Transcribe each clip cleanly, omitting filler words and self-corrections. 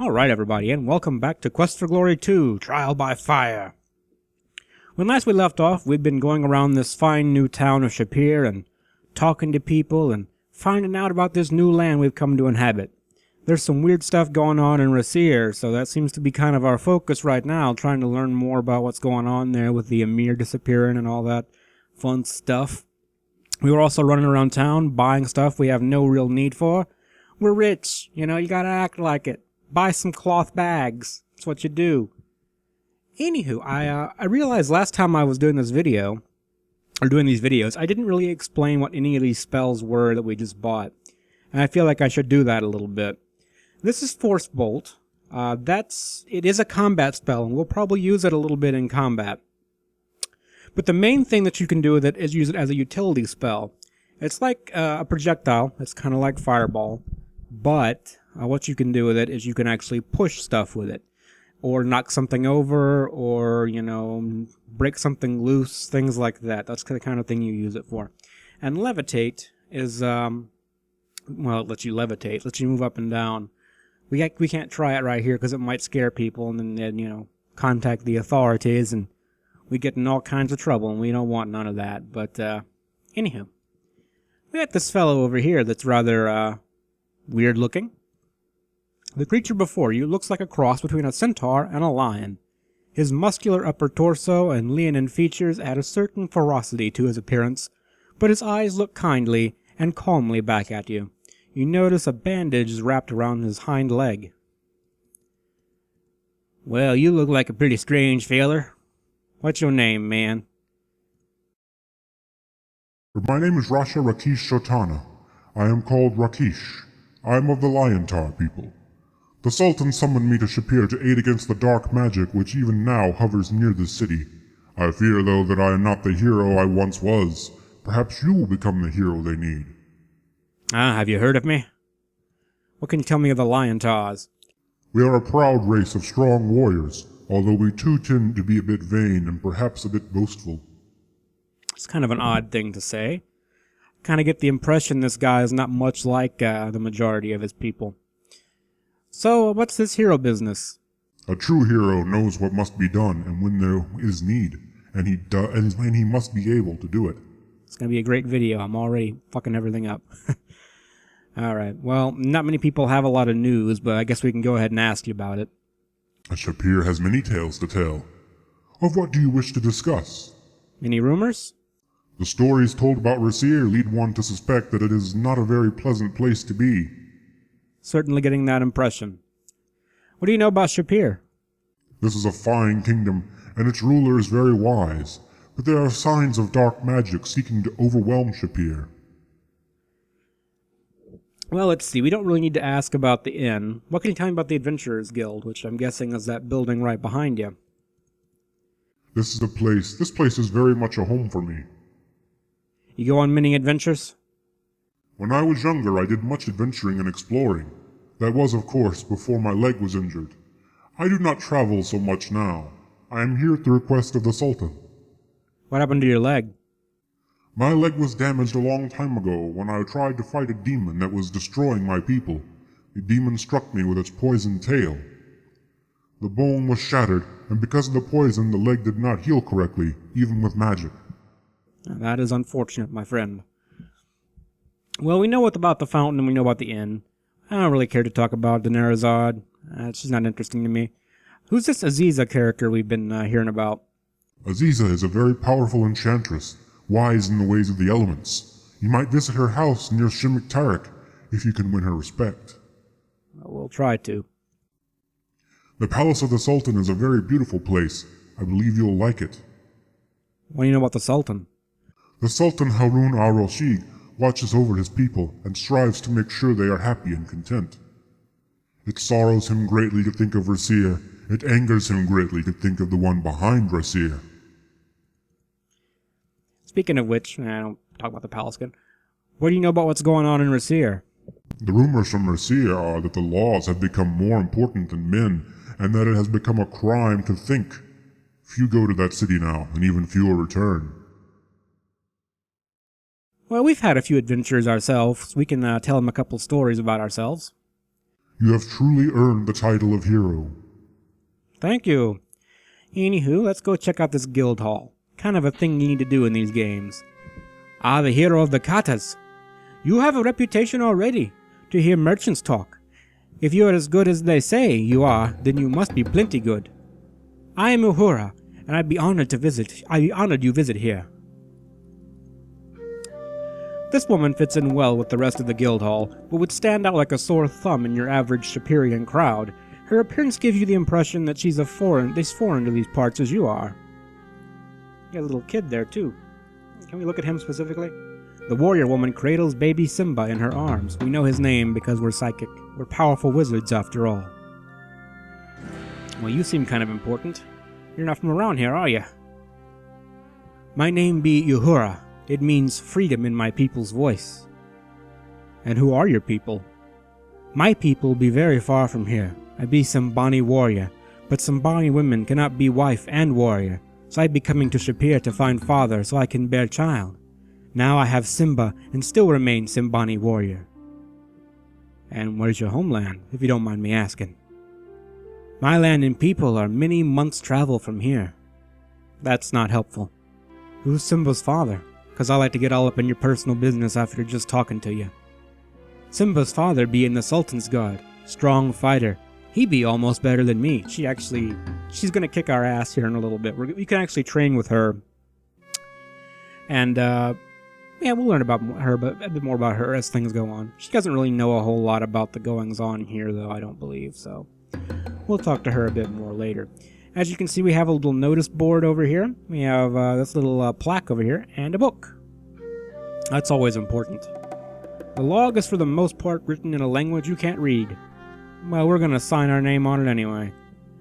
Alright everybody, and welcome back to Quest for Glory 2, Trial by Fire. When last we left off, we'd been going around this fine new town of Shapir and talking to people and finding out about this new land we've come to inhabit. There's some weird stuff going on in Rasir, so that seems to be kind of our focus right now, trying to learn more about what's going on there with the Emir disappearing and all that fun stuff. We were also running around town, buying stuff we have no real need for. We're rich, you gotta act like it. Buy some cloth bags. That's what you do. Anywho, I realized last time I was doing this video, or doing these videos, I didn't really explain what any of these spells were that we just bought. And I feel like I should do that a little bit. This is Force Bolt. It is a combat spell, and we'll probably use it a little bit in combat. But the main thing that you can do with it is use it as a utility spell. It's like a projectile. It's kind of like Fireball. But what you can do with it is you can actually push stuff with it. Or knock something over, or, break something loose, things like that. That's the kind of thing you use it for. And levitate is, well, it lets you levitate. It lets you move up and down. We can't try it right here because it might scare people and then, contact the authorities and we get in all kinds of trouble and we don't want none of that. But, anywho. We got this fellow over here that's rather, weird looking. The creature before you looks like a cross between a centaur and a lion. His muscular upper torso and leonine features add a certain ferocity to his appearance, but his eyes look kindly and calmly back at you. You notice a bandage is wrapped around his hind leg. Well, you look like a pretty strange feller. What's your name, man? My name is Rakeesh Shotana. I am called Rakeesh. I am of the Liontar people. The Sultan summoned me to Shapir to aid against the dark magic which even now hovers near the city. I fear, though, that I am not the hero I once was. Perhaps you will become the hero they need. Have you heard of me? What can you tell me of the Liontars? We are a proud race of strong warriors, although we too tend to be a bit vain and perhaps a bit boastful. It's kind of an odd thing to say. Kind of get the impression this guy is not much like the majority of his people. So, what's this hero business? A true hero knows what must be done and when there is need, and he must be able to do it. It's gonna be a great video. I'm already fucking everything up. Alright, well, not many people have a lot of news, but I guess we can go ahead and ask you about it. Shapir has many tales to tell. Of what do you wish to discuss? Any rumors? The stories told about Rasir lead one to suspect that it is not a very pleasant place to be. Certainly getting that impression. What do you know about Shapir? This is a fine kingdom, and its ruler is very wise, but there are signs of dark magic seeking to overwhelm Shapir. Well, let's see. We don't really need to ask about the inn. What can you tell me about the Adventurers Guild, which I'm guessing is that building right behind you? This place is very much a home for me. You go on many adventures? When I was younger, I did much adventuring and exploring. That was, of course, before my leg was injured. I do not travel so much now. I am here at the request of the Sultan. What happened to your leg? My leg was damaged a long time ago when I tried to fight a demon that was destroying my people. The demon struck me with its poisoned tail. The bone was shattered, and because of the poison, the leg did not heal correctly, even with magic. That is unfortunate, my friend. Well, we know what about the fountain and we know about the inn. I don't really care to talk about Daenerys. She's not interesting to me. Who's this Aziza character we've been hearing about? Aziza is a very powerful enchantress, wise in the ways of the elements. You might visit her house near Shimmick Tarek, if you can win her respect. We'll try to. The palace of the Sultan is a very beautiful place. I believe you'll like it. What do you know about the Sultan? The Sultan Harun al-Rashid watches over his people and strives to make sure they are happy and content. It sorrows him greatly to think of Rasir. It angers him greatly to think of the one behind Rasir. Speaking of which, I don't talk about the palace again. What do you know about what's going on in Rasir? The rumors from Rasir are that the laws have become more important than men, and that it has become a crime to think. Few go to that city now, and even fewer return. Well, we've had a few adventures ourselves. We can tell them a couple stories about ourselves. You have truly earned the title of hero. Thank you. Anywho, let's go check out this guild hall. Kind of a thing you need to do in these games. Ah, the hero of the katas. You have a reputation already to hear merchants talk. If you are as good as they say you are, then you must be plenty good. I am Uhura, and I'd be honored you visit here. This woman fits in well with the rest of the guild hall, but would stand out like a sore thumb in your average Shapirian crowd. Her appearance gives you the impression that she's foreign to these parts as you are. You got a little kid there, too. Can we look at him specifically? The warrior woman cradles baby Simba in her arms. We know his name because we're psychic. We're powerful wizards, after all. Well, you seem kind of important. You're not from around here, are you? My name be Uhura. It means freedom in my people's voice. And who are your people? My people be very far from here. I be Simbani warrior, but Simbani women cannot be wife and warrior, so I be coming to Shapir to find father so I can bear child. Now I have Simba and still remain Simbani warrior. And where's your homeland, if you don't mind me asking? My land and people are many months' travel from here. That's not helpful. Who's Simba's father? 'Cause I like to get all up in your personal business after just talking to you. Simba's father be in the Sultan's guard. Strong fighter. He be almost better than me. She's gonna kick our ass here in a little bit. We can actually train with her. And, we'll learn about her, but a bit more about her as things go on. She doesn't really know a whole lot about the goings-on here, though, I don't believe, so we'll talk to her a bit more later. As you can see, we have a little notice board over here. We have this little plaque over here, and a book. That's always important. The log is for the most part written in a language you can't read. Well, we're gonna sign our name on it anyway.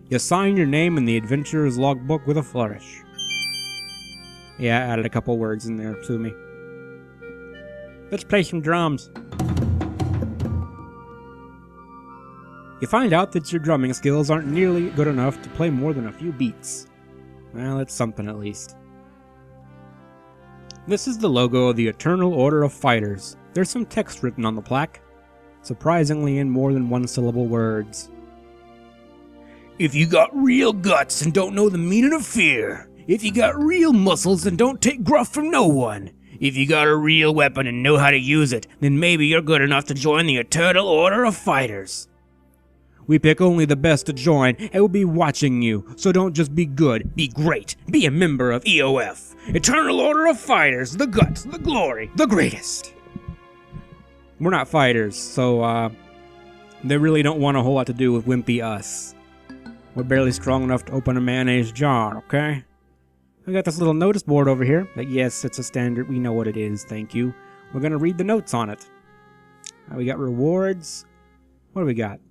You sign your name in the adventurer's logbook with a flourish. Yeah, I added a couple words in there to me. Let's play some drums. You find out that your drumming skills aren't nearly good enough to play more than a few beats. Well, it's something at least. This is the logo of the Eternal Order of Fighters. There's some text written on the plaque, surprisingly in more than one-syllable words. If you got real guts and don't know the meaning of fear, if you got real muscles and don't take gruff from no one, if you got a real weapon and know how to use it, then maybe you're good enough to join the Eternal Order of Fighters. We pick only the best to join, and we'll be watching you, so don't just be good, be great, be a member of EOF. Eternal Order of Fighters, the guts, the glory, the greatest. We're not fighters, so they really don't want a whole lot to do with wimpy us. We're barely strong enough to open a mayonnaise jar, okay? We got this little notice board over here. Yes, it's a standard, we know what it is, thank you. We're gonna read the notes on it. We got rewards. What do we got?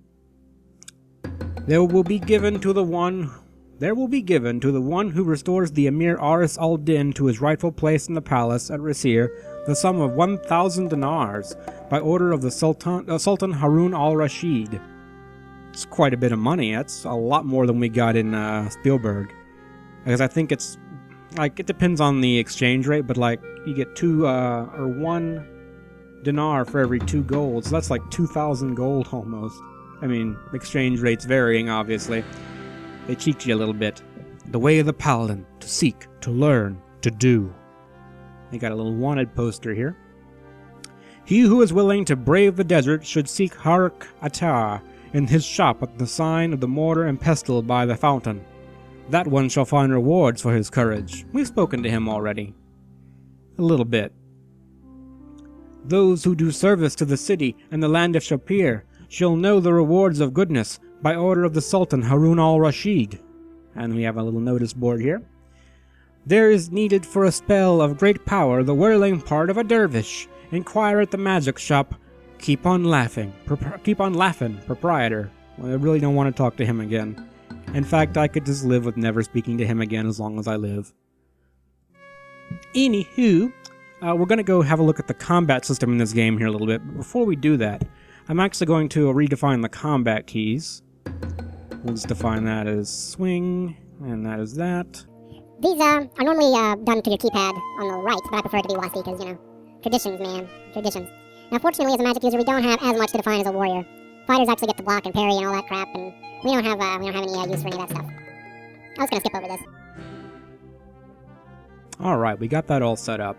There will be given to the one who restores the Emir Aris al-Din to his rightful place in the palace at Rasir the sum of 1,000 dinars by order of the Sultan Harun al-Rashid. It's quite a bit of money. That's a lot more than we got in Spielberg. Because I think it's like it depends on the exchange rate, but like you get 1 dinar for every 2 gold, so that's like 2,000 gold almost. I mean, exchange rates varying, obviously. They cheat you a little bit. The way of the paladin, to seek, to learn, to do. They got a little wanted poster here. He who is willing to brave the desert should seek Harak Atar in his shop at the sign of the mortar and pestle by the fountain. That one shall find rewards for his courage. We've spoken to him already. A little bit. Those who do service to the city and the land of Shapir shall know the rewards of goodness by order of the Sultan Harun al-Rashid. And we have a little notice board here. There is needed for a spell of great power the whirling part of a dervish. Inquire at the magic shop. Keep on laughing, proprietor. Well, I really don't want to talk to him again. In fact, I could just live with never speaking to him again as long as I live. Anywho, we're going to go have a look at the combat system in this game here a little bit. But before we do that, I'm actually going to redefine the combat keys. We'll just define that as swing, and that is that. These are normally done to your keypad on the right, but I prefer it to be WASD because, traditions, man. Traditions. Now, fortunately, as a magic user, we don't have as much to define as a warrior. fighters actually get to block and parry and all that crap, and we don't have any use for any of that stuff. I was gonna skip over this. Alright, we got that all set up.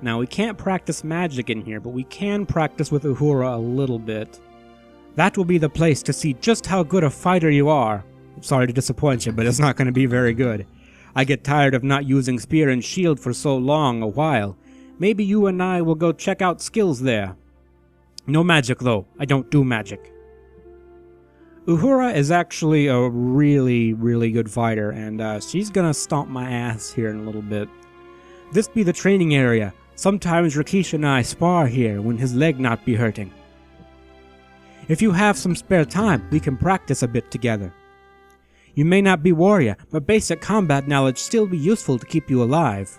Now, we can't practice magic in here, but we can practice with Uhura a little bit. That will be the place to see just how good a fighter you are. Sorry to disappoint you, but it's not going to be very good. I get tired of not using spear and shield for so long a while. Maybe you and I will go check out skills there. No magic, though. I don't do magic. Uhura is actually a really, really good fighter, and she's gonna stomp my ass here in a little bit. This be the training area. Sometimes Rakeesh and I spar here when his leg not be hurting. If you have some spare time, we can practice a bit together. You may not be warrior, but basic combat knowledge still be useful to keep you alive.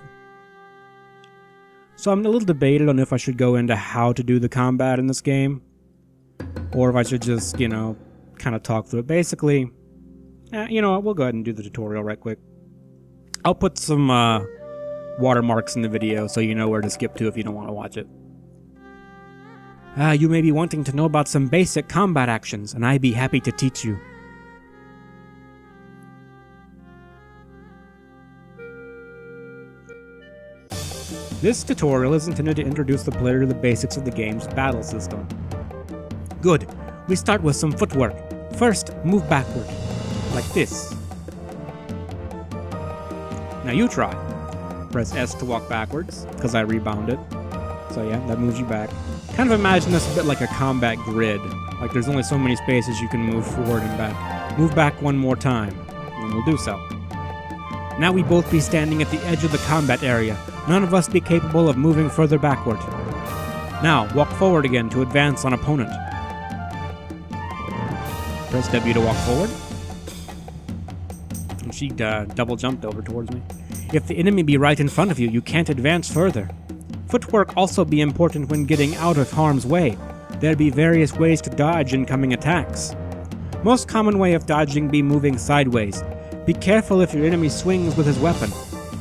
So I'm a little debated on if I should go into how to do the combat in this game, or if I should just, kind of talk through it. Basically, you know what, we'll go ahead and do the tutorial right quick. I'll put some watermarks in the video so you know where to skip to if you don't want to watch it. You may be wanting to know about some basic combat actions, and I'd be happy to teach you. This tutorial is intended to introduce the player to the basics of the game's battle system. Good. We start with some footwork. First, move backward, like this. Now you try. Press S to walk backwards, because I rebounded. So yeah, that moves you back. Kind of imagine this a bit like a combat grid. Like there's only so many spaces you can move forward and back. Move back one more time, and we'll do so. Now we both be standing at the edge of the combat area. None of us be capable of moving further backward. Now, walk forward again to advance on opponent. Press W to walk forward. And she double jumped over towards me. If the enemy be right in front of you, you can't advance further. Footwork also be important when getting out of harm's way. There be various ways to dodge incoming attacks. Most common way of dodging be moving sideways. Be careful if your enemy swings with his weapon.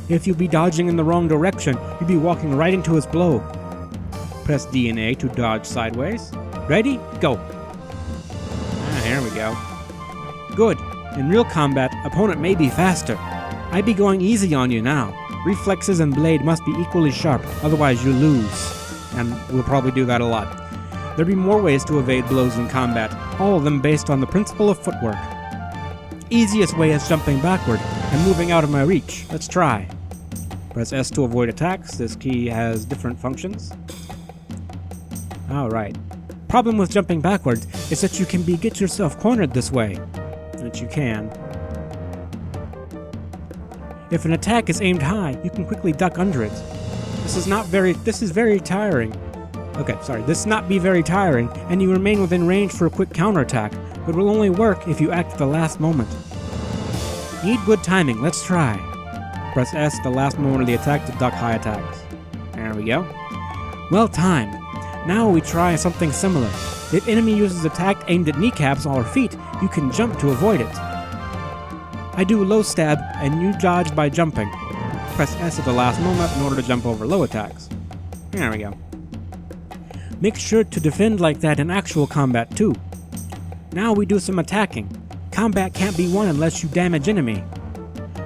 If you be dodging in the wrong direction, you be walking right into his blow. Press D and A to dodge sideways. Ready? Go. There we go. Good. In real combat, opponent may be faster. I be going easy on you now. Reflexes and blade must be equally sharp, otherwise you lose. And we'll probably do that a lot. There be more ways to evade blows in combat, all of them based on the principle of footwork. Easiest way is jumping backward and moving out of my reach. Let's try. Press S to avoid attacks. This key has different functions. Alright. Problem with jumping backwards is that you can get yourself cornered this way. Which you can. If an attack is aimed high, you can quickly duck under it. This is very tiring. Okay, sorry. This not be very tiring, and you remain within range for a quick counterattack, but will only work if you act at the last moment. Need good timing. Let's try. Press S at the last moment of the attack to duck high attacks. There we go. Well timed. Now we try something similar. If enemy uses attack aimed at kneecaps or feet, you can jump to avoid it. I do low stab, and you dodge by jumping. Press S at the last moment in order to jump over low attacks. There we go. Make sure to defend like that in actual combat too. Now we do some attacking. Combat can't be won unless you damage enemy.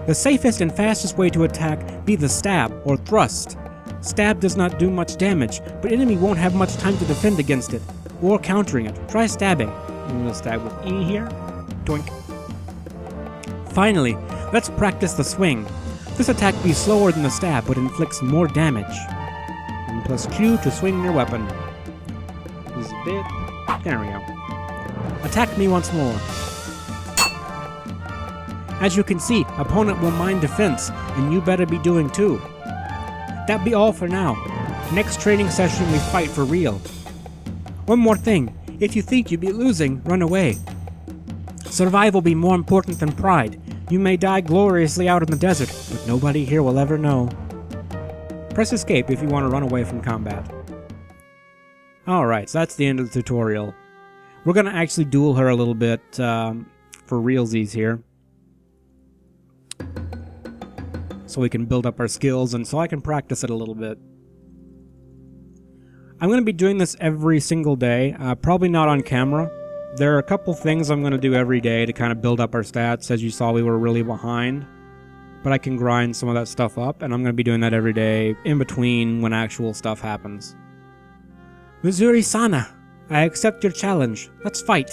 The safest and fastest way to attack be the stab or thrust. Stab does not do much damage, but enemy won't have much time to defend against it, or countering it. Try stabbing. I'm gonna stab with E here. Doink. Finally, let's practice the swing. This attack be slower than the stab, but inflicts more damage. And press Q to swing your weapon. This is a bit. There we go. Attack me once more. As you can see, opponent will mind defense, and you better be doing too. That be all for now. Next training session we fight for real. One more thing, if you think you be losing, run away. Survival be more important than pride. You may die gloriously out in the desert, but nobody here will ever know. Press escape if you want to run away from combat. Alright, so that's the end of the tutorial. We're going to actually duel her a little bit for realsies here. So we can build up our skills and so I can practice it a little bit. I'm going to be doing this every single day, probably not on camera, There are a couple things I'm going to do every day to kind of build up our stats. As you saw, we were really behind. But I can grind some of that stuff up, and I'm going to be doing that every day in between when actual stuff happens. Missouri-sana, I accept your challenge. Let's fight.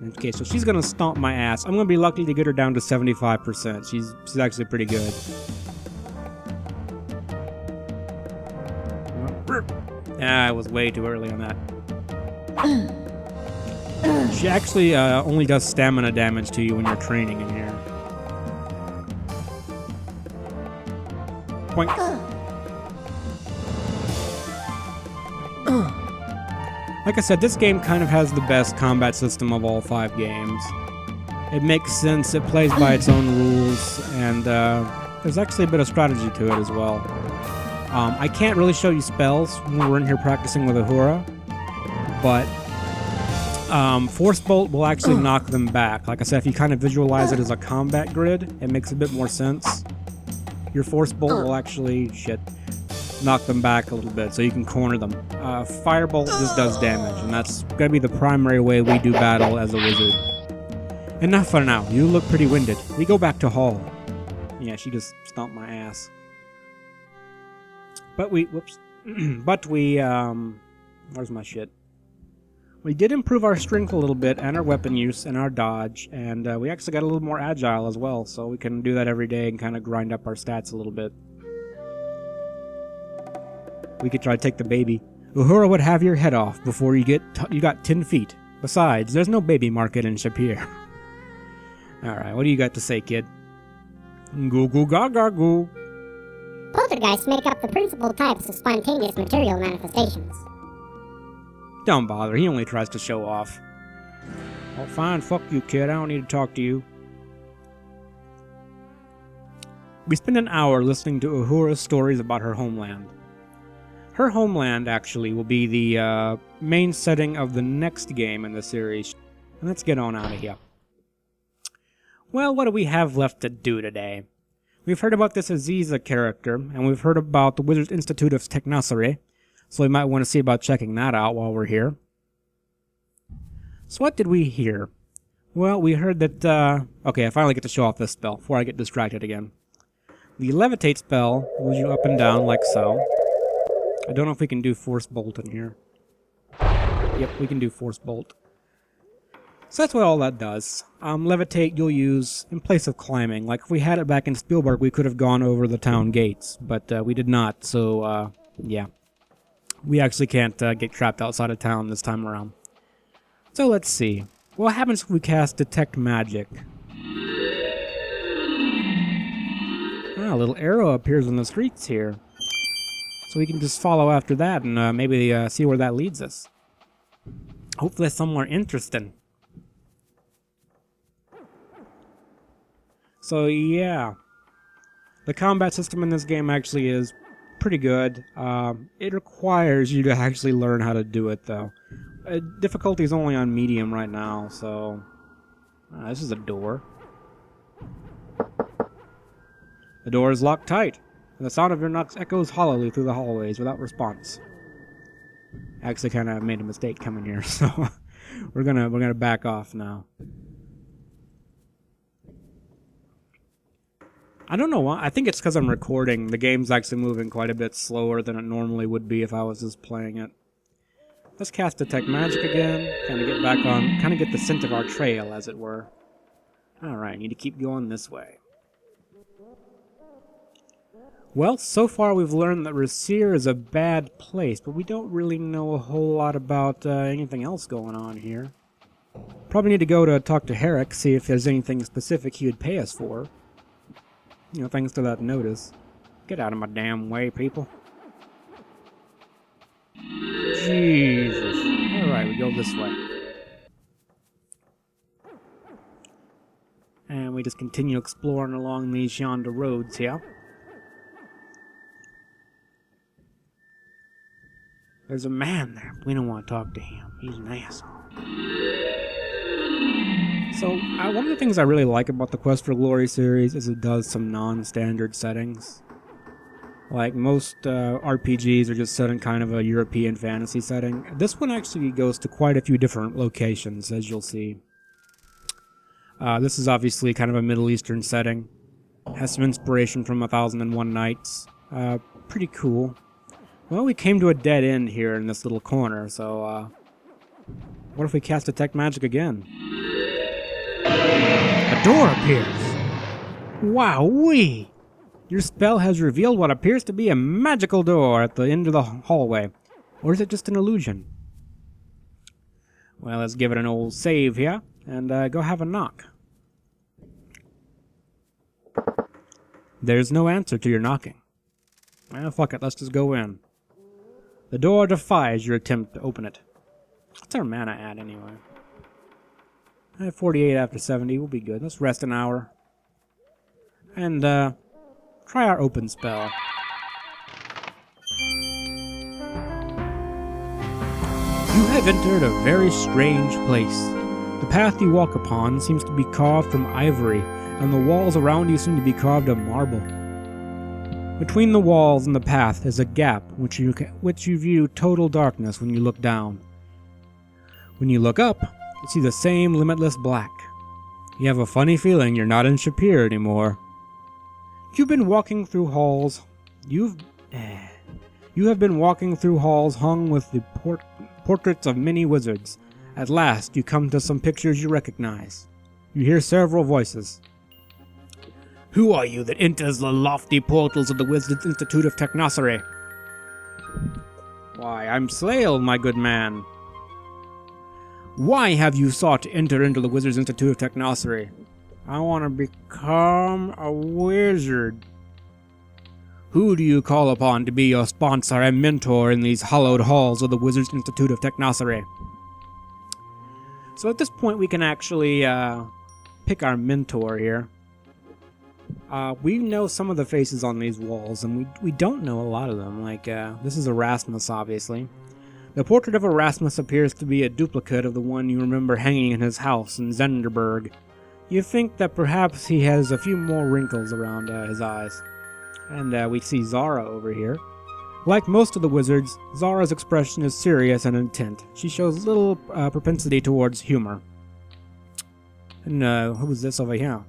Okay, so she's going to stomp my ass. I'm going to be lucky to get her down to 75%. She's actually pretty good. I was way too early on that. She actually only does stamina damage to you when you're training in here. Point. Like I said, this game kind of has the best combat system of all 5 games. It makes sense, it plays by its own rules, and there's actually a bit of strategy to it as well. I can't really show you spells when we're in here practicing with Uhura, but Force Bolt will actually knock them back. Like I said, if you kind of visualize it as a combat grid, it makes a bit more sense. Your Force Bolt will actually, knock them back a little bit, so you can corner them. Firebolt just does damage, and that's gonna be the primary way we do battle as a wizard. Enough for now. You look pretty winded. We go back to Hall. Yeah, she just stomped my ass. But we, whoops. But we, where's my shit? We did improve our strength a little bit, and our weapon use, and our dodge, and we actually got a little more agile as well, so we can do that every day and kind of grind up our stats a little bit. We could try to take the baby. Uhura would have your head off before you got 10 feet. Besides, there's no baby market in Shapir. Alright, what do you got to say, kid? Goo goo gaga goo. Poltergeists make up the principal types of spontaneous material manifestations. Don't bother, he only tries to show off. Oh, fine, fuck you, kid. I don't need to talk to you. We spend an hour listening to Uhura's stories about her homeland. Her homeland, actually, will be the main setting of the next game in the series. And let's get on out of here. Well, what do we have left to do today? We've heard about this Aziza character, and we've heard about the Wizards Institute of Technocery, so we might want to see about checking that out while we're here. So what did we hear? Well, we heard that, okay, I finally get to show off this spell before I get distracted again. The Levitate spell moves you up and down like so. I don't know if we can do Force Bolt in here. Yep, we can do Force Bolt. So that's what all that does. Levitate you'll use in place of climbing. Like if we had it back in Spielberg, we could have gone over the town gates, but we did not, so yeah. We actually can't get trapped outside of town this time around. So let's see. What happens if we cast Detect Magic? Ah, a little arrow appears on the streets here. So we can just follow after that and maybe see where that leads us. Hopefully somewhere interesting. So yeah, the combat system in this game actually is pretty good. It requires you to actually learn how to do it though. Difficulty is only on medium right now, so... this is a door. The door is locked tight, and the sound of your knocks echoes hollowly through the hallways without response. I actually kind of made a mistake coming here, so we're gonna back off now. I don't know why. I think it's because I'm recording. The game's actually moving quite a bit slower than it normally would be if I was just playing it. Let's cast Detect Magic again. Kind of get back on, kind of get the scent of our trail, as it were. Alright, need to keep going this way. Well, so far we've learned that Rasir is a bad place, but we don't really know a whole lot about anything else going on here. Probably need to go to talk to Herrick, see if there's anything specific he would pay us for. You know, thanks to that notice. Get out of my damn way, people. Jesus. Alright, we go this way. And we just continue exploring along these yonder roads here. There's a man there, but we don't want to talk to him. He's an asshole. So, one of the things I really like about the Quest for Glory series is it does some non-standard settings. Like most RPGs are just set in kind of a European fantasy setting. This one actually goes to quite a few different locations, as you'll see. This is obviously kind of a Middle Eastern setting. Has some inspiration from 1001 Nights. Pretty cool. Well, we came to a dead end here in this little corner, so what if we cast Detect Magic again? A door appears! Wowee! Your spell has revealed what appears to be a magical door at the end of the hallway. Or is it just an illusion? Well, let's give it an old save here, and go have a knock. There's no answer to your knocking. Well, fuck it, let's just go in. The door defies your attempt to open it. What's our mana at, anyway? 48 after 70, we'll be good. Let's rest an hour. And, try our open spell. You have entered a very strange place. The path you walk upon seems to be carved from ivory, and the walls around you seem to be carved of marble. Between the walls and the path is a gap which you view total darkness when you look down. When you look up, you see the same limitless black. You have a funny feeling you're not in Shapir anymore. You've been walking through halls. You have been walking through halls hung with the portraits of many wizards. At last, you come to some pictures you recognize. You hear several voices. Who are you that enters the lofty portals of the Wizards Institute of Technocery? Why, I'm Slail, my good man. Why have you sought to enter into the Wizards Institute of Technocery? I want to become a wizard. Who do you call upon to be your sponsor and mentor in these hallowed halls of the Wizards Institute of Technocery? So at this point we can actually pick our mentor here. We know some of the faces on these walls, and we don't know a lot of them. Like, this is Erasmus, obviously. The portrait of Erasmus appears to be a duplicate of the one you remember hanging in his house in Zenderberg. You think that perhaps he has a few more wrinkles around his eyes. And we see Zara over here. Like most of the wizards, Zara's expression is serious and intent. She shows little propensity towards humor. And who is this over here?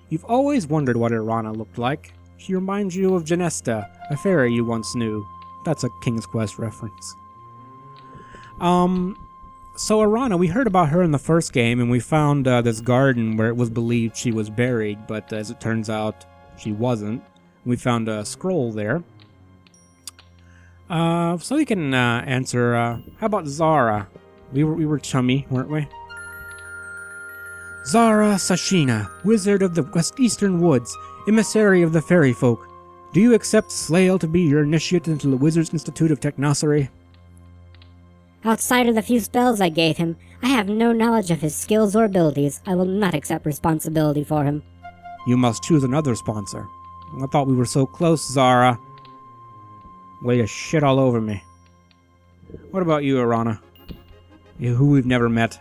You've always wondered what Irana looked like. She reminds you of Genesta, a fairy you once knew. That's a King's Quest reference. So Irana, we heard about her in the first game, and we found this garden where it was believed she was buried, but as it turns out, she wasn't. We found a scroll there. So we can answer, how about Zara? We were chummy, weren't we? Zara Sashina, wizard of the West-Eastern Woods, emissary of the fairy folk. Do you accept Slail to be your initiate into the Wizards Institute of Technocery? Outside of the few spells I gave him, I have no knowledge of his skills or abilities. I will not accept responsibility for him. You must choose another sponsor. I thought we were so close, Zara. Way to shit all over me. What about you, Irana? You who we've never met.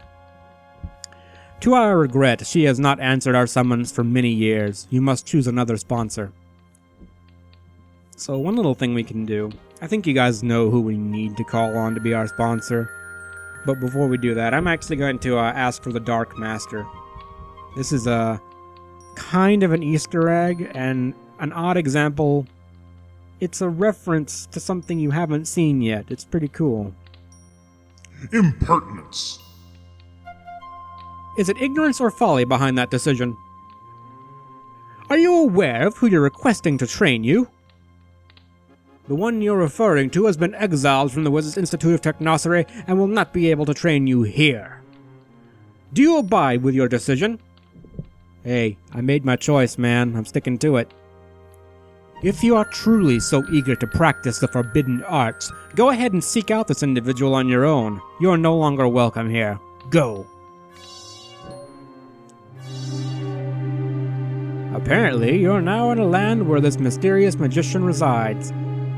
To our regret, she has not answered our summons for many years. You must choose another sponsor. So one little thing we can do. I think you guys know who we need to call on to be our sponsor. But before we do that, I'm actually going to ask for the Dark Master. This is a kind of an Easter egg and an odd example. It's a reference to something you haven't seen yet. It's pretty cool. Impertinence! Is it ignorance or folly behind that decision? Are you aware of who you're requesting to train you? The one you're referring to has been exiled from the Wizards Institute of Technocery and will not be able to train you here. Do you abide with your decision? Hey, I made my choice, man. I'm sticking to it. If you are truly so eager to practice the forbidden arts, go ahead and seek out this individual on your own. You are no longer welcome here. Go. Apparently, you're now in a land where this mysterious magician resides.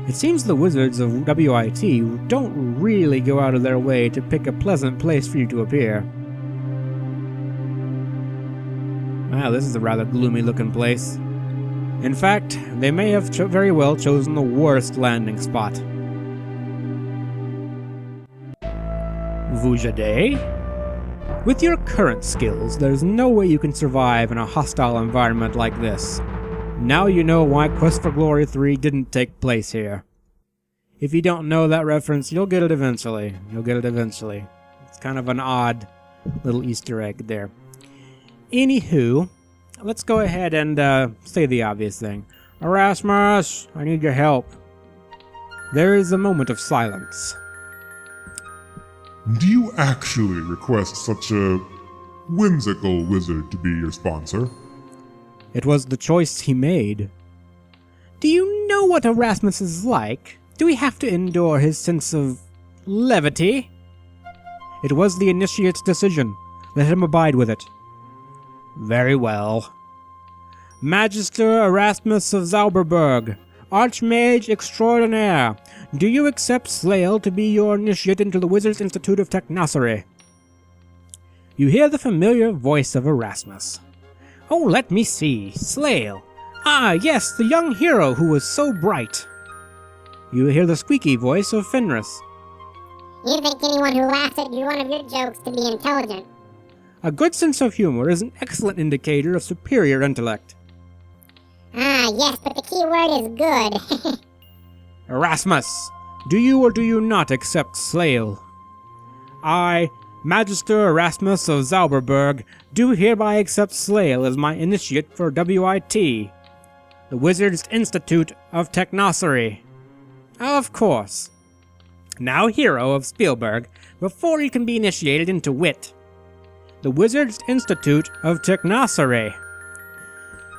It seems the wizards of W.I.T. don't really go out of their way to pick a pleasant place for you to appear. Wow, this is a rather gloomy looking place. In fact, they may have very well chosen the worst landing spot. VGA? With your current skills, there's no way you can survive in a hostile environment like this. Now you know why Quest for Glory 3 didn't take place here. If you don't know that reference, you'll get it eventually. It's kind of an odd little Easter egg there. Anywho, let's go ahead and say the obvious thing. Erasmus, I need your help. There is a moment of silence. Do you actually request such a whimsical wizard to be your sponsor? It was the choice he made. Do you know what Erasmus is like? Do we have to endure his sense of levity? It was the initiate's decision. Let him abide with it. Very well. Magister Erasmus of Zauberberg, Archmage Extraordinaire, do you accept Slayle to be your initiate into the Wizards Institute of Technocery? You hear the familiar voice of Erasmus. Oh, let me see. Slayle. Ah, yes, the young hero who was so bright. You hear the squeaky voice of Fenris. You think anyone who laughs at one of your jokes to be intelligent? A good sense of humor is an excellent indicator of superior intellect. Ah, yes, but the key word is good. Erasmus, do you or do you not accept Slayle? I, Magister Erasmus of Zauberberg, do hereby accept Slayle as my initiate for WIT, the Wizards Institute of Technocery. Of course. Now hero of Spielberg, before he can be initiated into WIT, the Wizards Institute of Technocery.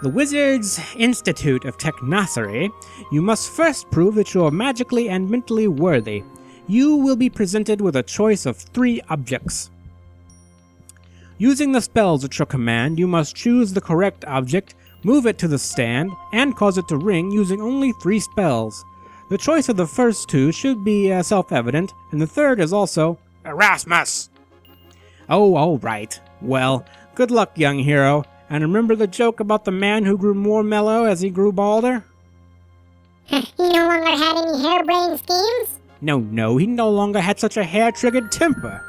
The Wizards Institute of Technocery, you must first prove that you are magically and mentally worthy. You will be presented with a choice of 3 objects. Using the spells at your command, you must choose the correct object, move it to the stand, and cause it to ring using only 3 spells. The choice of the first 2 should be self-evident, and the third is also Erasmus! Oh, all right. Well, good luck, young hero, and remember the joke about the man who grew more mellow as he grew balder? He no longer had any harebrained schemes? No, he no longer had such a hair-triggered temper.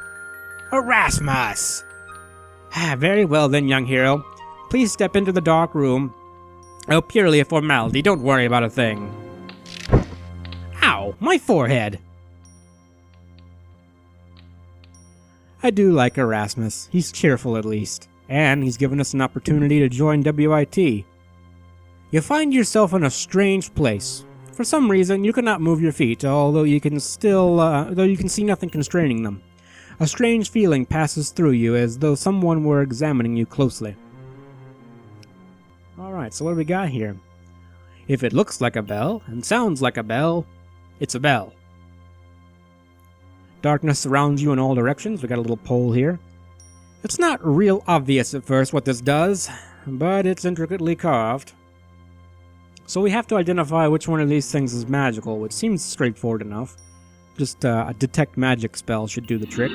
Erasmus! Very well then, young hero. Please step into the dark room. Oh, purely a formality, don't worry about a thing. Ow, my forehead! I do like Erasmus. He's cheerful at least. And he's given us an opportunity to join WIT. You find yourself in a strange place. For some reason, you cannot move your feet, although you can see nothing constraining them. A strange feeling passes through you as though someone were examining you closely. Alright, so what do we got here? If it looks like a bell and sounds like a bell, it's a bell. Darkness surrounds you in all directions. We got a little pole here. It's not real obvious at first what this does, but it's intricately carved. So we have to identify which one of these things is magical, which seems straightforward enough. Just a detect magic spell should do the trick.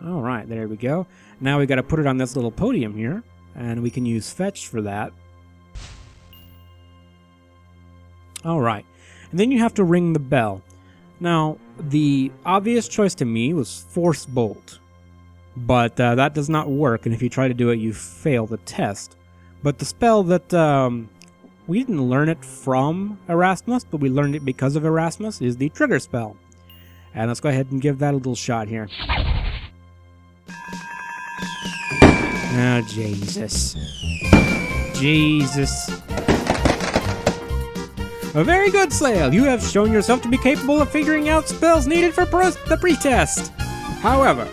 Alright, there we go. Now we gotta put it on this little podium here, and we can use fetch for that. Alright, and then you have to ring the bell. Now, the obvious choice to me was Force Bolt, but that does not work, and if you try to do it, you fail the test. But the spell that, we didn't learn it from Erasmus, but we learned it because of Erasmus, is the Trigger spell. And let's go ahead and give that a little shot here. Oh, Jesus. Jesus. Very good, Slayle. You have shown yourself to be capable of figuring out spells needed for the pretest. However,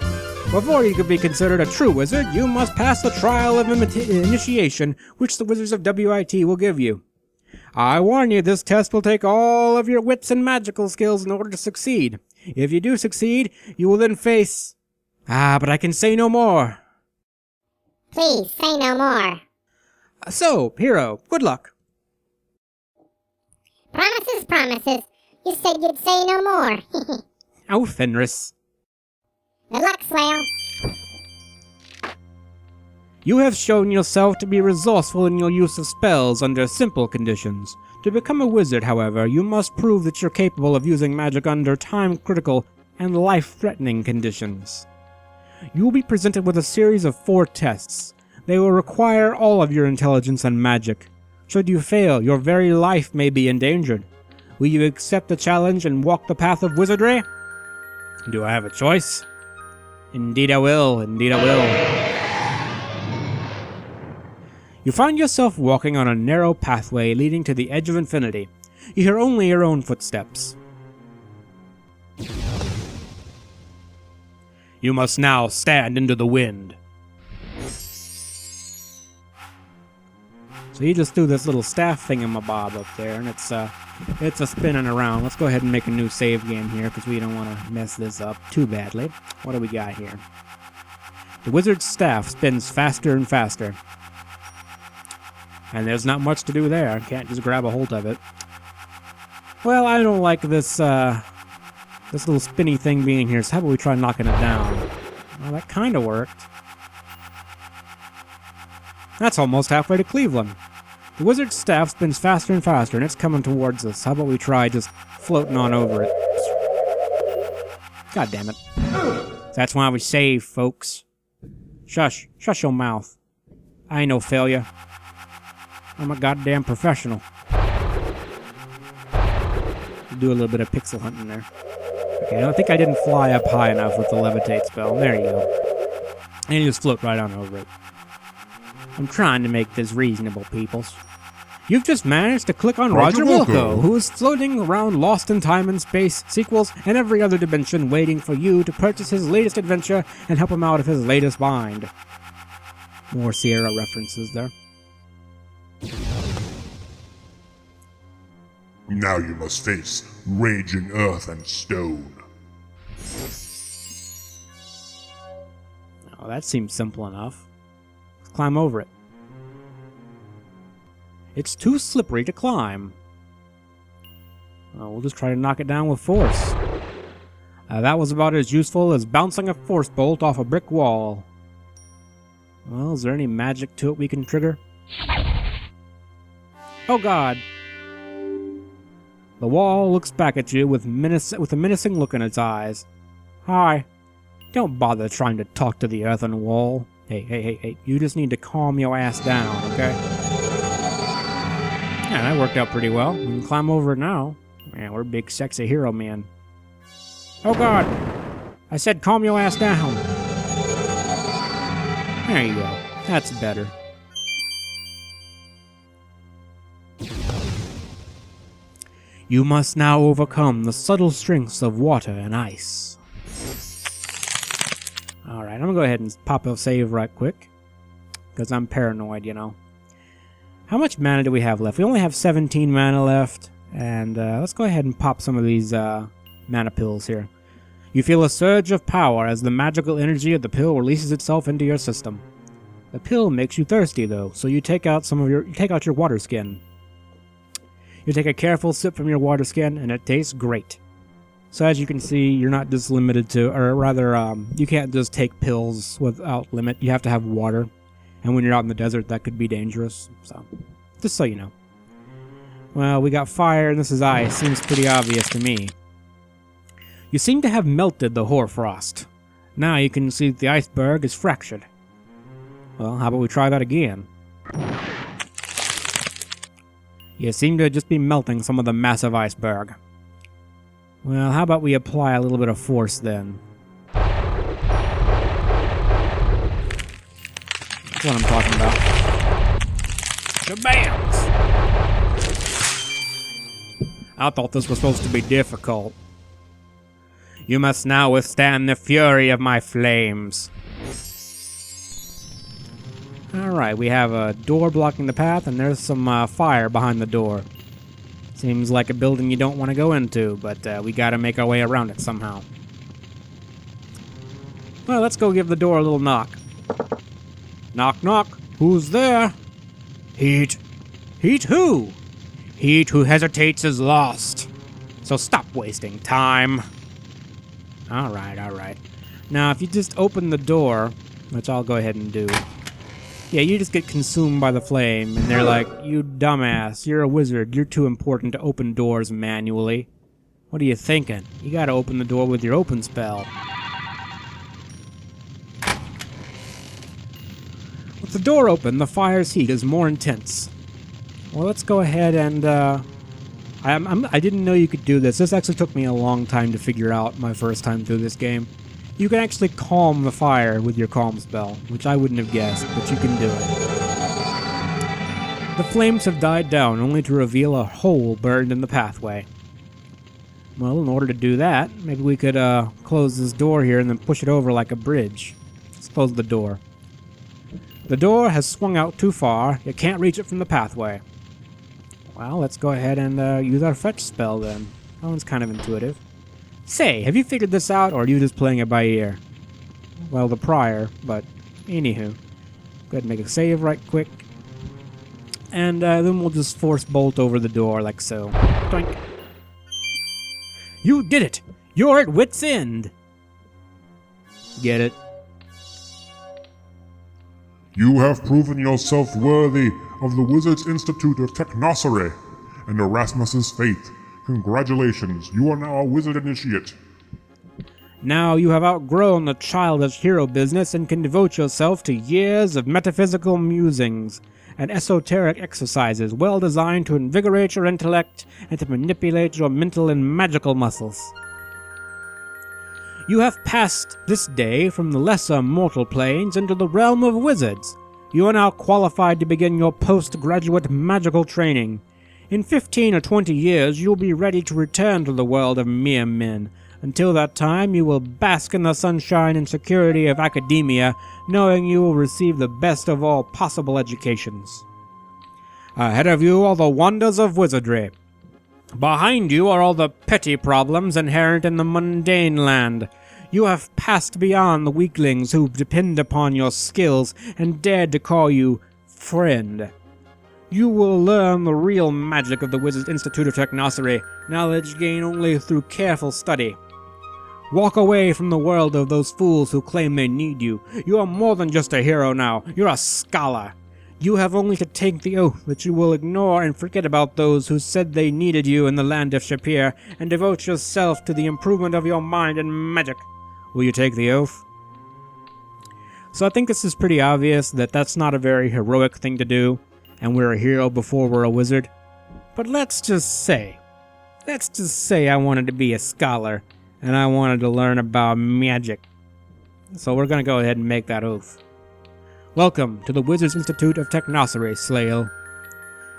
before you could be considered a true wizard, you must pass the trial of initiation, which the Wizards of WIT will give you. I warn you, this test will take all of your wits and magical skills in order to succeed. If you do succeed, you will then face... but I can say no more. Please, say no more. So, hero, good luck. Promises, promises. You said you'd say no more. Oh, Fenris. Good luck, Slayle. You have shown yourself to be resourceful in your use of spells under simple conditions. To become a wizard, however, you must prove that you're capable of using magic under time-critical and life-threatening conditions. You will be presented with a series of 4 tests. They will require all of your intelligence and magic. Should you fail, your very life may be endangered. Will you accept the challenge and walk the path of wizardry? Do I have a choice? Indeed I will, indeed I will. You find yourself walking on a narrow pathway leading to the edge of infinity. You hear only your own footsteps. You must now stand into the wind. So you just threw this little staff thingamabob up there, and it's a spinning around. Let's go ahead and make a new save game here, because we don't want to mess this up too badly. What do we got here? The wizard's staff spins faster and faster. And there's not much to do there. Can't just grab a hold of it. Well, I don't like this this little spinny thing being here, so how about we try knocking it down? Well, that kind of worked. That's almost halfway to Cleveland. The wizard's staff spins faster and faster, and it's coming towards us. How about we try just floating on over it? God damn it. That's why we save, folks. Shush. Shush your mouth. I ain't no failure. I'm a goddamn professional. Do a little bit of pixel hunting there. Okay, I don't think I didn't fly up high enough with the levitate spell. There you go. And you just float right on over it. I'm trying to make this reasonable, peoples. You've just managed to click on Roger Wilco, who is floating around lost in time and space, sequels, and every other dimension waiting for you to purchase his latest adventure and help him out of his latest bind. More Sierra references there. Now you must face raging earth and stone. Oh, that seems simple enough. Let's climb over it. It's too slippery to climb. We'll just try to knock it down with force. That was about as useful as bouncing a force bolt off a brick wall. Well, is there any magic to it we can trigger? Oh god! The wall looks back at you with a menacing look in its eyes. Hi. Don't bother trying to talk to the earthen wall. Hey, you just need to calm your ass down, okay? Yeah, that worked out pretty well. We can climb over it now. Man, we're big sexy hero man. Oh god! I said calm your ass down. There you go. That's better. You must now overcome the subtle strengths of water and ice. Alright, I'm gonna go ahead and pop a save right quick. Because I'm paranoid, you know. How much mana do we have left? We only have 17 mana left. And let's go ahead and pop some of these mana pills here. You feel a surge of power as the magical energy of the pill releases itself into your system. The pill makes you thirsty though, so you take out your water skin. You take a careful sip from your water skin, and it tastes great. So as you can see, you're not just limited to, or rather, you can't just take pills without limit. You have to have water. And when you're out in the desert, that could be dangerous. So, just so you know. Well, we got fire, and this is ice. Seems pretty obvious to me. You seem to have melted the hoarfrost. Now you can see that the iceberg is fractured. Well, how about we try that again? You seem to just be melting some of the massive iceberg. Well, how about we apply a little bit of force then? That's what I'm talking about. Shabams! I thought this was supposed to be difficult. You must now withstand the fury of my flames. Alright, we have a door blocking the path, and there's some fire behind the door. Seems like a building you don't want to go into, but we gotta make our way around it somehow. Well, let's go give the door a little knock. Knock, knock. Who's there? Heat. Heat who? Heat who hesitates is lost. So stop wasting time. Alright. Now, if you just open the door, which I'll go ahead and do. Yeah, you just get consumed by the flame, and they're like, "You dumbass, you're a wizard, you're too important to open doors manually. What are you thinking? You gotta open the door with your open spell." With the door open, the fire's heat is more intense. Well, let's go ahead and, I didn't know you could do this. This actually took me a long time to figure out my first time through this game. You can actually calm the fire with your calm spell, which I wouldn't have guessed, but you can do it. The flames have died down, only to reveal a hole burned in the pathway. Well, in order to do that, maybe we could close this door here and then push it over like a bridge. Let's close the door. The door has swung out too far. You can't reach it from the pathway. Well, let's go ahead and use our fetch spell then. That one's kind of intuitive. Say, have you figured this out, or are you just playing it by ear? Well, the prior, but anywho. Go ahead and make a save right quick. And then we'll just force bolt over the door like so. Doink. You did it! You're at wit's end! Get it? You have proven yourself worthy of the Wizards Institute of Technocery and Erasmus's faith. Congratulations, you are now a wizard initiate. Now you have outgrown the childish hero business and can devote yourself to years of metaphysical musings and esoteric exercises well designed to invigorate your intellect and to manipulate your mental and magical muscles. You have passed this day from the lesser mortal planes into the realm of wizards. You are now qualified to begin your postgraduate magical training. In 15 or 20 years, you will be ready to return to the world of mere men. Until that time, you will bask in the sunshine and security of academia, knowing you will receive the best of all possible educations. Ahead of you are the wonders of wizardry. Behind you are all the petty problems inherent in the mundane land. You have passed beyond the weaklings who depend upon your skills and dared to call you friend. You will learn the real magic of the Wizards Institute of Technocery, knowledge gained only through careful study. Walk away from the world of those fools who claim they need you. You are more than just a hero now. You're a scholar. You have only to take the oath that you will ignore and forget about those who said they needed you in the land of Shapir, and devote yourself to the improvement of your mind and magic. Will you take the oath? So I think this is pretty obvious that that's not a very heroic thing to do, and we're a hero before we're a wizard. But let's just say I wanted to be a scholar, and I wanted to learn about magic. So we're gonna go ahead and make that oath. Welcome to the Wizards Institute of Technocery, Slayle.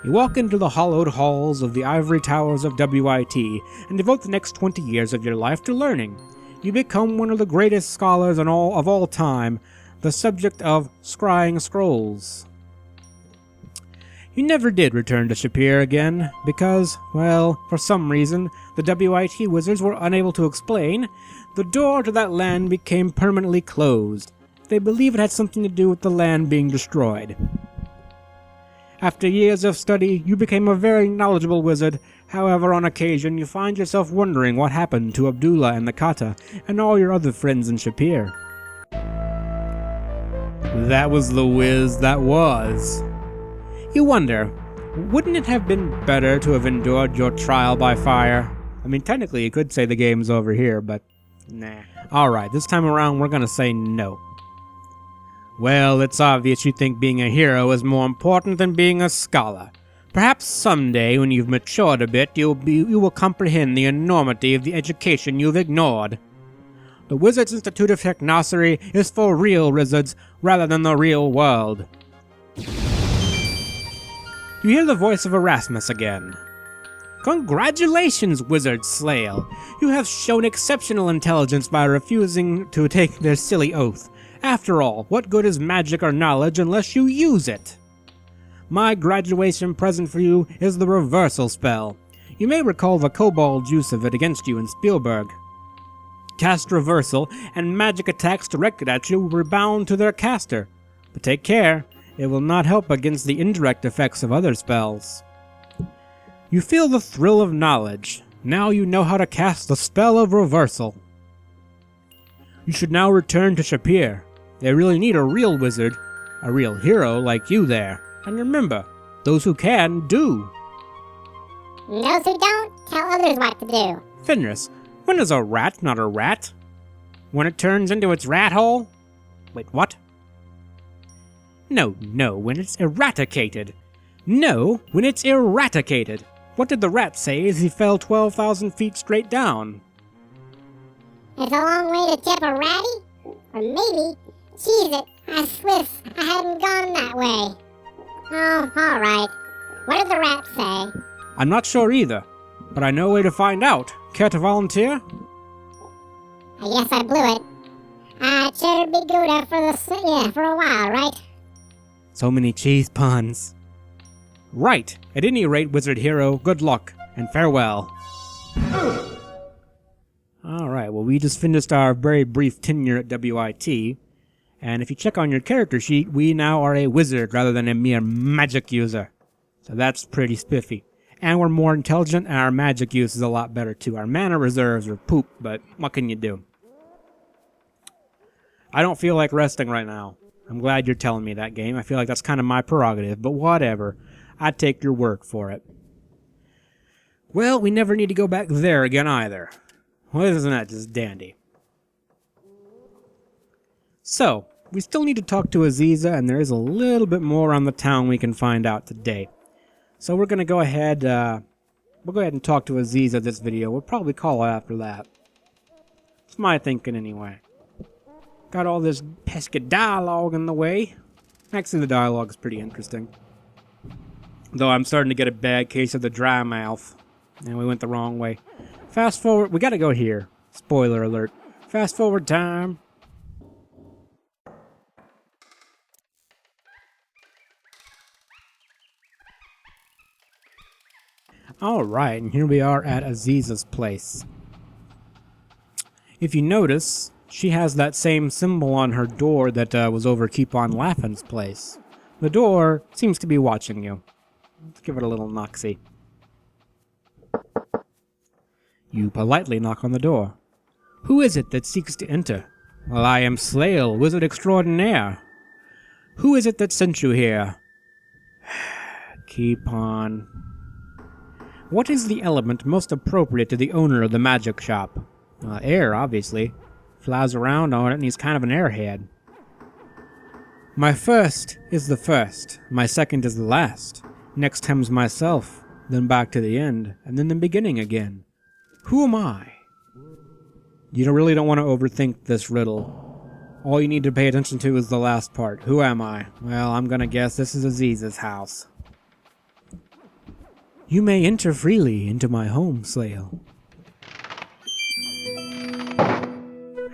You walk into the hallowed halls of the ivory towers of WIT and devote the next 20 years of your life to learning. You become one of the greatest scholars of all time, the subject of scrying scrolls. You never did return to Shapir again, because, well, for some reason, the WIT wizards were unable to explain. The door to that land became permanently closed. They believe it had something to do with the land being destroyed. After years of study, you became a very knowledgeable wizard. However, on occasion, you find yourself wondering what happened to Abdullah and the Kata, and all your other friends in Shapir. That was the whiz that was. You wonder, wouldn't it have been better to have endured your trial by fire? I mean, technically you could say the game's over here, but nah. Alright, this time around we're gonna say no. Well, it's obvious you think being a hero is more important than being a scholar. Perhaps someday, when you've matured a bit, you will comprehend the enormity of the education you've ignored. The Wizards Institute of Technocery is for real wizards rather than the real world. You hear the voice of Erasmus again. Congratulations, Wizard Slayle! You have shown exceptional intelligence by refusing to take their silly oath. After all, what good is magic or knowledge unless you use it? My graduation present for you is the reversal spell. You may recall the kobold use of it against you in Spielberg. Cast reversal, and magic attacks directed at you will rebound to their caster. But take care. It will not help against the indirect effects of other spells. You feel the thrill of knowledge. Now you know how to cast the spell of reversal. You should now return to Shapir. They really need a real wizard. A real hero like you there. And remember, those who can, do. Those who don't, tell others what to do. Fenris, when is a rat not a rat? When it turns into its rat hole? Wait, what? No, when it's eradicated. No, when it's eradicated. What did the rat say as he fell 12,000 feet straight down? It's a long way to tip a ratty? Or maybe, cheese it, I wish I hadn't gone that way. Oh, alright. What did the rat say? I'm not sure either, but I know a way to find out. Care to volunteer? I guess I blew it. Cheddar be Gouda for a while, right? So many cheese puns. Right. At any rate, Wizard Hero, good luck, and farewell. Alright, well we just finished our very brief tenure at WIT, and if you check on your character sheet, we now are a wizard rather than a mere magic user. So that's pretty spiffy. And we're more intelligent, and our magic use is a lot better too. Our mana reserves are poop, but what can you do? I don't feel like resting right now. I'm glad you're telling me that, game. I feel like that's kind of my prerogative, but whatever. I'd take your word for it. Well, we never need to go back there again either. Well, isn't that just dandy? So, we still need to talk to Aziza, and there is a little bit more on the town we can find out today. So we're going to go ahead, we'll go ahead and talk to Aziza this video. We'll probably call her after that. It's my thinking anyway. Got all this pesky dialogue in the way. Actually, the dialogue is pretty interesting. Though I'm starting to get a bad case of the dry mouth. And we went the wrong way. Fast forward, we gotta go here. Spoiler alert. Fast forward time. Alright, and here we are at Aziza's place. If you notice, she has that same symbol on her door that was over Keep On Laughing's place. The door seems to be watching you. Let's give it a little knock-see. You politely knock on the door. Who is it that seeks to enter? Well, I am Slail, wizard extraordinaire. Who is it that sent you here? Keep on. What is the element most appropriate to the owner of the magic shop? Air, obviously. Flies around on it and he's kind of an airhead. My first is the first. My second is the last. Next comes myself, then back to the end, and then the beginning again. Who am I? You really don't want to overthink this riddle. All you need to pay attention to is the last part. Who am I? Well, I'm gonna guess this is Aziza's house. You may enter freely into my home, Slail.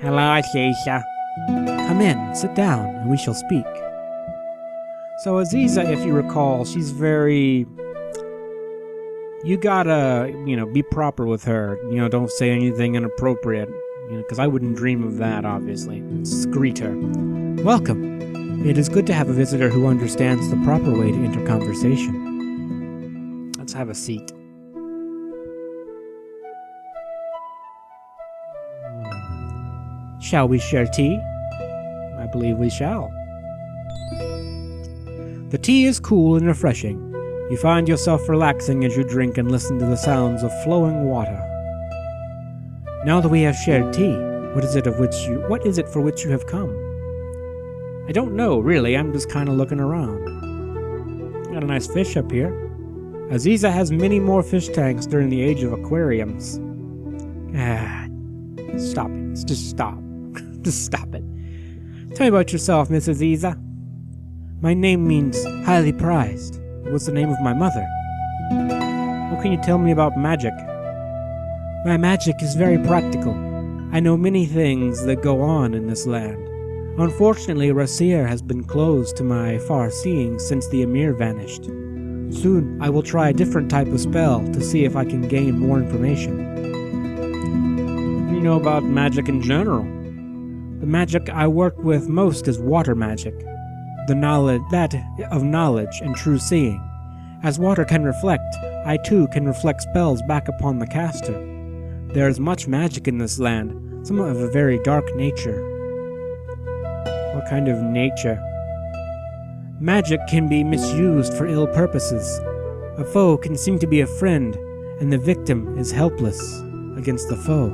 Hello, Aziza. Come in, sit down, and we shall speak. So Aziza, if you recall, she's very... You gotta, be proper with her. Don't say anything inappropriate. Because I wouldn't dream of that, obviously. Just greet her. Welcome. It is good to have a visitor who understands the proper way to enter conversation. Let's have a seat. Shall we share tea? I believe we shall. The tea is cool and refreshing. You find yourself relaxing as you drink and listen to the sounds of flowing water. Now that we have shared tea, what is it for which you have come? I don't know, really. I'm just kind of looking around. Got a nice fish up here. Aziza has many more fish tanks during the age of aquariums. Stop it. Just stop. Just stop it. Tell me about yourself, Miss Aziza. My name means highly prized. It was the name of my mother. What can you tell me about magic? My magic is very practical. I know many things that go on in this land. Unfortunately, Rasir has been closed to my far-seeing since the Emir vanished. Soon, I will try a different type of spell to see if I can gain more information. What do you know about magic in general? The magic I work with most is water magic. That of knowledge and true seeing. As water can reflect, I too can reflect spells back upon the caster. There is much magic in this land, some of a very dark nature. What kind of nature? Magic can be misused for ill purposes. A foe can seem to be a friend, and the victim is helpless against the foe.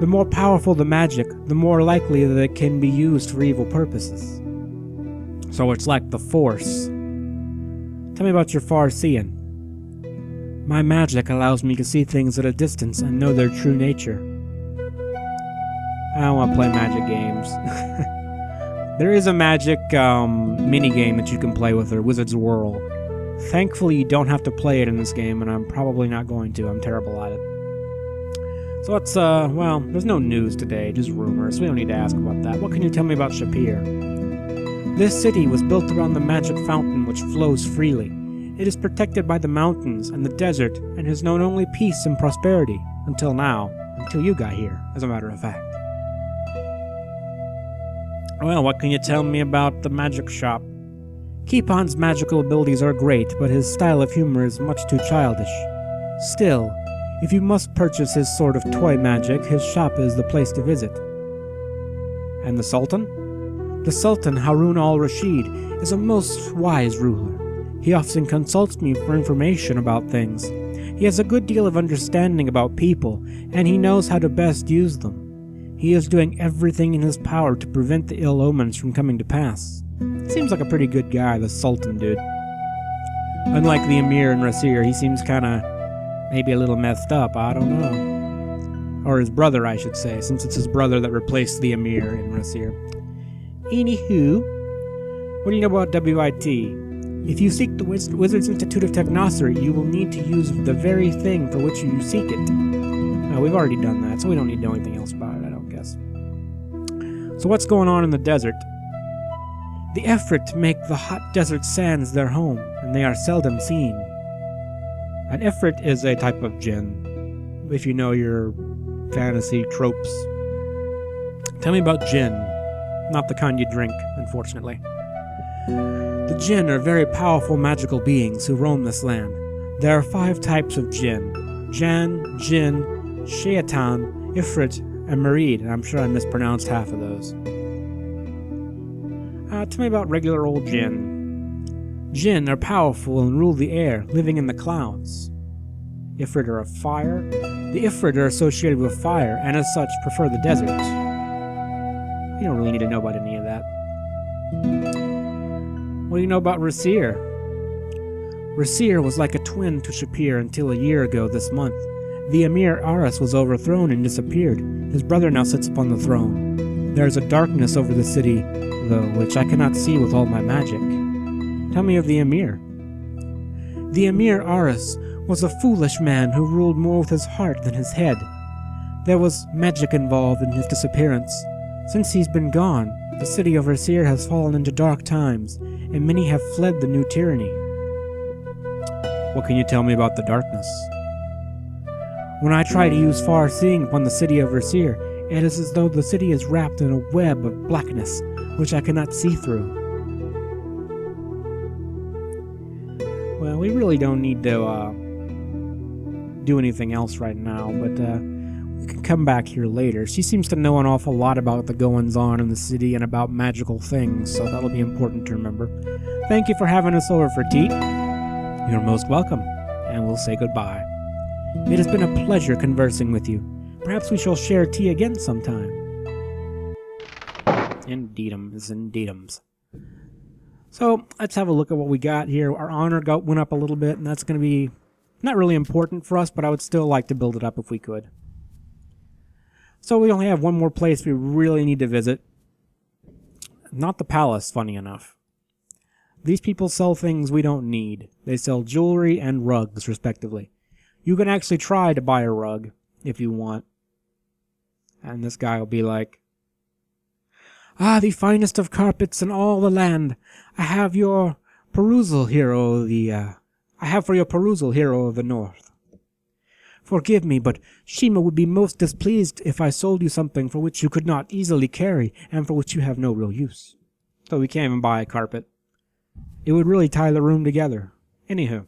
The more powerful the magic, the more likely that it can be used for evil purposes. So it's like the Force. Tell me about your far-seeing. My magic allows me to see things at a distance and know their true nature. I don't want to play magic games. There is a magic mini-game that you can play with her, Wizard's Whirl. Thankfully, you don't have to play it in this game, and I'm probably not going to. I'm terrible at it. So let's, well, there's no news today, just rumors. We don't need to ask about that. What can you tell me about Shapir? This city was built around the magic fountain which flows freely. It is protected by the mountains and the desert, and has known only peace and prosperity. Until now. Until you got here, as a matter of fact. Well, what can you tell me about the magic shop? Keepon's magical abilities are great, but his style of humor is much too childish. Still, if you must purchase his sort of toy magic, his shop is the place to visit. And the Sultan? The Sultan, Harun al-Rashid, is a most wise ruler. He often consults me for information about things. He has a good deal of understanding about people, and he knows how to best use them. He is doing everything in his power to prevent the ill omens from coming to pass. Seems like a pretty good guy, the Sultan dude. Unlike the Emir and Rasir, he seems kinda, maybe a little messed up, I don't know. Or his brother, I should say, since it's his brother that replaced the Emir and Rasir. Anywho, what do you know about W.I.T? If you seek the Wizards Institute of Technocery, you will need to use the very thing for which you seek it. Now, we've already done that, so we don't need to know anything else about it, I don't guess. So what's going on in the desert? The Ifrit make the hot desert sands their home, and they are seldom seen. An Ifrit is a type of jinn, if you know your fantasy tropes. Tell me about jinn. Not the kind you drink, unfortunately. The jinn are very powerful magical beings who roam this land. There are 5 types of jinn. Jan, jinn, shaitan, Ifrit, and Marid, and I'm sure I mispronounced half of those. Tell me about regular old jinn. Jinn are powerful and rule the air, living in the clouds. Ifrit are of fire. The Ifrit are associated with fire, and as such prefer the desert. You don't really need to know about any of that. What do you know about Rasir? Rasir was like a twin to Shapir until a year ago this month. The Emir Aras was overthrown and disappeared. His brother now sits upon the throne. There is a darkness over the city, though, which I cannot see with all my magic. Tell me of the Emir. The Emir Aras was a foolish man who ruled more with his heart than his head. There was magic involved in his disappearance. Since he's been gone, the city of Rasir has fallen into dark times, and many have fled the new tyranny. What can you tell me about the darkness? When I try to use far-seeing upon the city of Rasir, it is as though the city is wrapped in a web of blackness, which I cannot see through. Well, we really don't need to do anything else right now, but we can come back here later. She seems to know an awful lot about the goings-on in the city and about magical things, so that'll be important to remember. Thank you for having us over for tea. You're most welcome, and we'll say goodbye. It has been a pleasure conversing with you. Perhaps we shall share tea again sometime. Indeedums. So, let's have a look at what we got here. Our honor went up a little bit, and that's going to be not really important for us, but I would still like to build it up if we could. So we only have one more place we really need to visit. Not the palace, funny enough. These people sell things we don't need. They sell jewelry and rugs, respectively. You can actually try to buy a rug, if you want. And this guy will be like, "Ah, the finest of carpets in all the land. I have for your perusal, hero of the north. Forgive me, but Shima would be most displeased if I sold you something for which you could not easily carry, and for which you have no real use." So we can't even buy a carpet. It would really tie the room together. Anywho.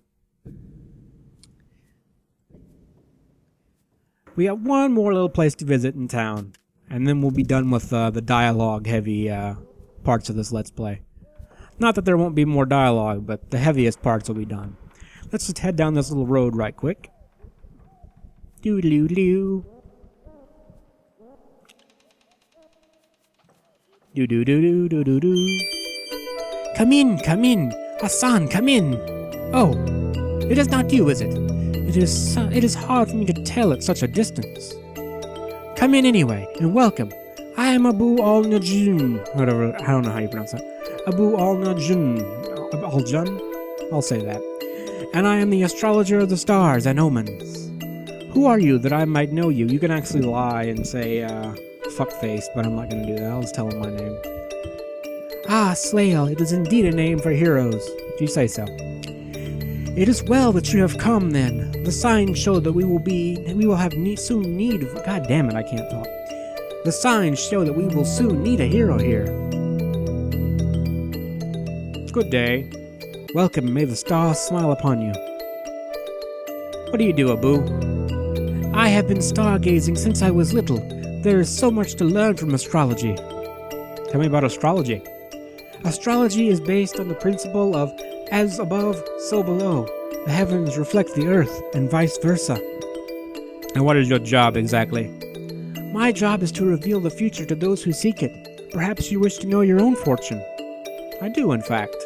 We have one more little place to visit in town, and then we'll be done with the dialogue-heavy parts of this Let's Play. Not that there won't be more dialogue, but the heaviest parts will be done. Let's just head down this little road right quick. Doo-doo-doo. Do-do-do-do-do-do-do. Come in! Hassan, come in! Oh, it is not you, is it? It is hard for me to tell at such a distance. Come in anyway, and welcome. I am Abu al-Najm. Whatever, I don't know how you pronounce that. Abu al-Najm. Al-Jun? I'll say that. And I am the astrologer of the stars and omens. Who are you that I might know you? You can actually lie and say, fuckface, but I'm not gonna do that. I'll just tell him my name. Ah, Slayle, it is indeed a name for heroes. Do you say so? It is well that you have come, then. The signs show that we will have soon need of... God damn it, I can't talk. The signs show that we will soon need a hero here. Good day. Welcome, may the stars smile upon you. What do you do, Abu? I have been stargazing since I was little. There is so much to learn from astrology. Tell me about astrology. Astrology is based on the principle of as above, so below. The heavens reflect the earth, and vice versa. And what is your job exactly? My job is to reveal the future to those who seek it. Perhaps you wish to know your own fortune. I do, in fact.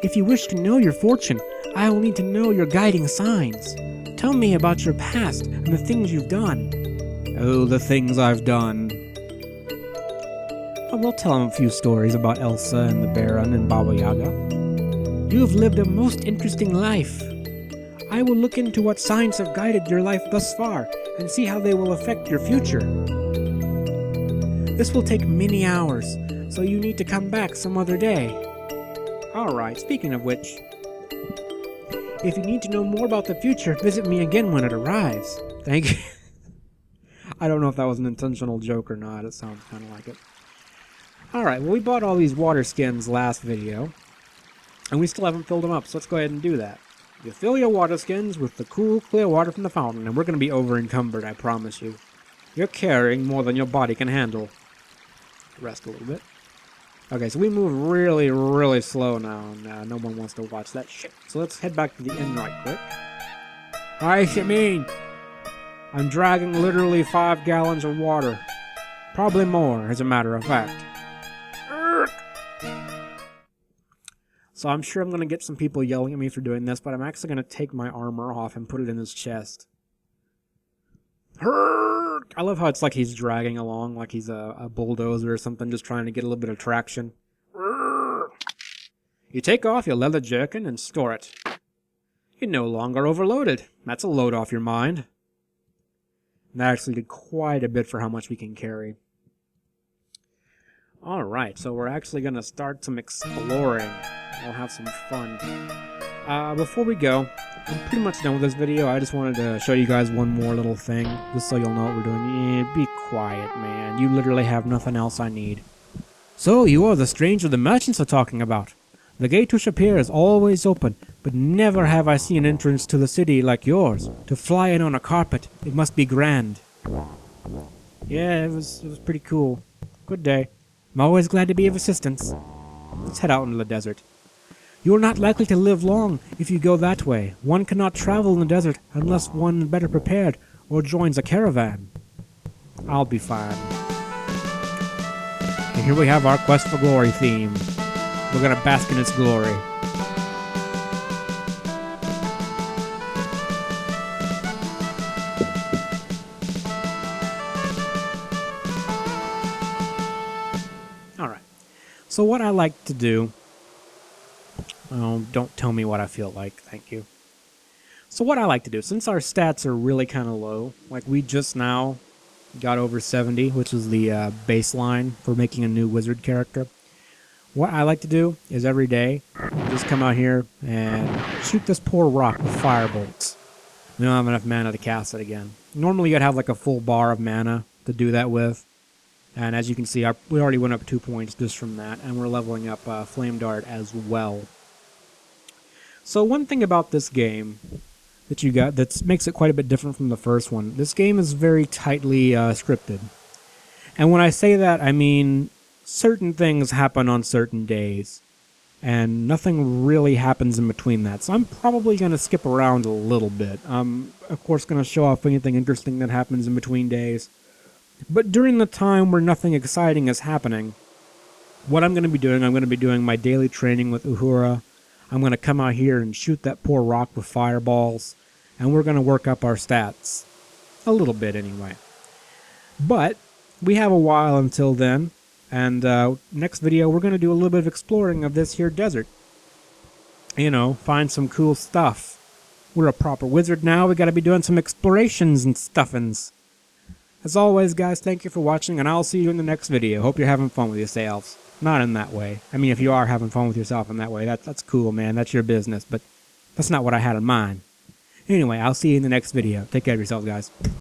If you wish to know your fortune, I will need to know your guiding signs. Tell me about your past and the things you've done. Oh, the things I've done. I will tell him a few stories about Elsa and the Baron and Baba Yaga. You have lived a most interesting life. I will look into what signs have guided your life thus far and see how they will affect your future. This will take many hours, so you need to come back some other day. Alright, speaking of which, if you need to know more about the future, visit me again when it arrives. Thank you. I don't know if that was an intentional joke or not. It sounds kind of like it. Alright, well, we bought all these water skins last video, and we still haven't filled them up, so let's go ahead and do that. You fill your water skins with the cool, clear water from the fountain, and we're going to be over-encumbered, I promise you. You're carrying more than your body can handle. Rest a little bit. Okay, so we move really, really slow now, and no one wants to watch that shit. So let's head back to the inn right quick. Hi, Shamin! I'm dragging literally 5 gallons of water. Probably more, as a matter of fact. So I'm sure I'm going to get some people yelling at me for doing this, but I'm actually going to take my armor off and put it in his chest. I love how it's like he's dragging along, like he's a bulldozer or something, just trying to get a little bit of traction. You take off your leather jerkin and store it. You're no longer overloaded. That's a load off your mind. And that actually did quite a bit for how much we can carry. Alright, so we're actually going to start some exploring. We'll have some fun. Before we go, I'm pretty much done with this video. I just wanted to show you guys one more little thing, just so you'll know what we're doing. Yeah, be quiet, man. You literally have nothing else I need. So, you are the stranger the merchants are talking about. The gate to Shapir is always open, but never have I seen an entrance to the city like yours. To fly in on a carpet, it must be grand. Yeah, it was pretty cool. Good day. I'm always glad to be of assistance. Let's head out into the desert. You are not likely to live long if you go that way. One cannot travel in the desert unless one is better prepared or joins a caravan. I'll be fine. And here we have our Quest for Glory theme. We're gonna bask in its glory. Alright. So what I like to do... Oh, don't tell me what I feel like, thank you. So what I like to do, since our stats are really kind of low, like we just now got over 70, which is the baseline for making a new wizard character. What I like to do is every day, just come out here and shoot this poor rock with fire bolts. We don't have enough mana to cast it again. Normally you'd have like a full bar of mana to do that with. And as you can see, we already went up 2 points just from that, and we're leveling up Flame Dart as well. So one thing about this game that you got that makes it quite a bit different from the first one, this game is very tightly scripted. And when I say that, I mean certain things happen on certain days. and nothing really happens in between that. So I'm probably going to skip around a little bit. I'm, of course, going to show off anything interesting that happens in between days. But during the time where nothing exciting is happening, what I'm going to be doing, I'm going to be doing my daily training with Uhura. I'm going to come out here and shoot that poor rock with fireballs, and we're going to work up our stats. A little bit, anyway. But we have a while until then, and next video we're going to do a little bit of exploring of this here desert. You know, find some cool stuff. We're a proper wizard now, we got to be doing some explorations and stuffings. As always, guys, thank you for watching, and I'll see you in the next video. Hope you're having fun with yourselves. Not in that way. I mean, if you are having fun with yourself in that way, that's cool, man. That's your business, but that's not what I had in mind. Anyway, I'll see you in the next video. Take care of yourselves, guys.